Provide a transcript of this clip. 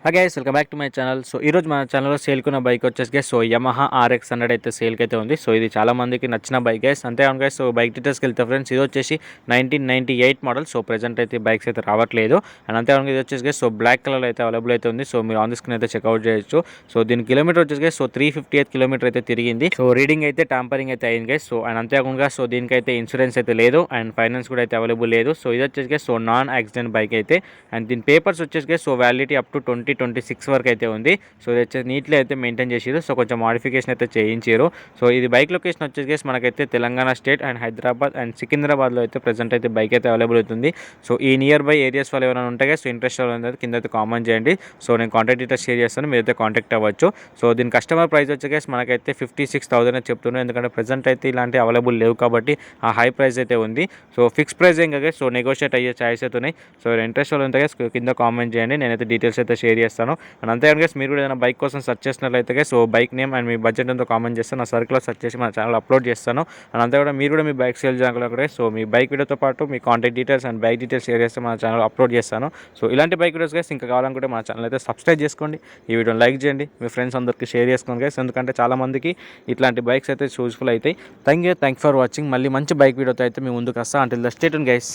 Hi guys, welcome back to my channel. So ఈరోజు మన ఛానల్లో సేల్కున్న బైక్ వచ్చేసి సో Yamaha RX100 అయితే సేల్కి అయితే ఉంది. సో ఇది చాలా మందికి నచ్చిన బైక్ గైస్. అంతేకాదు గైస్, సో బైక్ డీటెయిల్స్కి వెళ్తే ఫ్రెండ్స్, ఇది వచ్చేసి 1998 మోడల్. సో ప్రెజెంట్ అయితే బైక్స్ అయితే రావట్లేదు. అండ్ అంతేకాదు ఇది వచ్చేసి సో బ్లాక్ కలర్ అయితే అవైలబుల్ అయితే ఉంది. సో మీరు ఆన్ ది స్క్రీన్ అయితే చెక్అవుట్ చేయొచ్చు. సో దీని కిలోమీటర్ వచ్చేసి సో 358 కిలోమీటర్ అయితే తిరిగింది. సో రీడింగ్ అయితే ట్యాంపరింగ్ అయితే అయింది గైస్. సో అండ్ అంతేకాకుండా సో దీనికైతే ఇన్సూరెన్స్ అయితే లేదు అండ్ ఫైనాన్స్ కూడా అయితే అవైలబుల్ లేదు. సో ఇది వచ్చేసి సో నాన్ యాక్సిడెంట్ బైక్ అయితే. అండ్ దీని పేపర్స్ వచ్చేసి సో వ్యాలిడిటీ అప్ టు 2026 వరకు అయితే ఉంది. సో ఇది వచ్చేసి నీట్లీ అయితే మెయింటైన్ చేసారు. సో కొంచెం మాడిఫికేషన్ అయితే చేయించారు. సో ఇది బైక్ లొకేషన్ వచ్చేసి మనకైతే Telangana state and Hyderabad and సికింద్రాబాద్లో అయితే ప్రెజెంట్ అయితే బైక్ అయితే అవైలబుల్ అవుతుంది. సో ఈ నియర్ బై ఏరియాస్ వాళ్ళు ఎవరైనా ఉంటే సో ఇంట్రెస్ట్ అనేది కింద అయితే కామెంట్ చేయండి. సో నేను కాంటాక్ట్ డీటెయిల్స్ షేర్ చేస్తాను, మీరైతే కాంటాక్ట్ అవ్వచ్చు. సో దీని కస్టమర్ ప్రైస్ వచ్చేసి మనకైతే 56,000 చెప్తున్నాను. ఎందుకంటే ప్రెజెంట్ అయితే ఇలాంటి అవైలబుల్ లేవు కాబట్టి ఆ హై ప్రైస్ అయితే ఉంది. సో ఫిక్స్ ప్రైస్ ఏం కాదు, సో నెగోషియేట్ అయ్యే ఛాయిస్ అయితే ఉన్నాయి. సో ఇంట్రెస్ట్ వాళ్ళు ఉంటే కింద కామెంట్ చేయండి, నేనైతే డీటెయిల్స్ అయితే షేర్ చేస్తాను. అండ్ అంతేకాదు మీరు కూడా ఏదైనా బైక్ కోసం సెర్చ్ చేసినట్లయితే so bike name and me budget ఎంతో కామెంట్ చేస్తాను, నా సర్కిల్లో సెర్చ్ చేసి మన ఛానల్ అప్లోడ్ చేస్తాను. అండ్ అంతే కూడా మీరు కూడా మీ బైక్ సేల్ చేయాలనుకుంటే సో మీ బైక్ వీడియోతో పాటు మీ contact details and bike details share చేస్తే మన ఛానల్ అప్లోడ్ చేస్తాను. సో ఇలాంటి బైక్ వీడియోస్ గైస్ ఇంకా కావాలనుకుంటే మన ఛానల్ అయితే సబ్స్క్రైబ్ చేసుకోండి, ఈ వీడియోని లైక్ చేయండి, మీ ఫ్రెండ్స్ అందరికీ షేర్ చేసుకోండి గైస్. ఎందుకంటే చాలా మందికి ఇట్లాంటి బైక్స్ అయితే యూజ్ఫుల్ అవుతాయి. Thank you for watching. మళ్ళీ మంచి బైక్ వీడియోతో అయితే మీ ముందుకు వస్తా. Until the stay tune guys.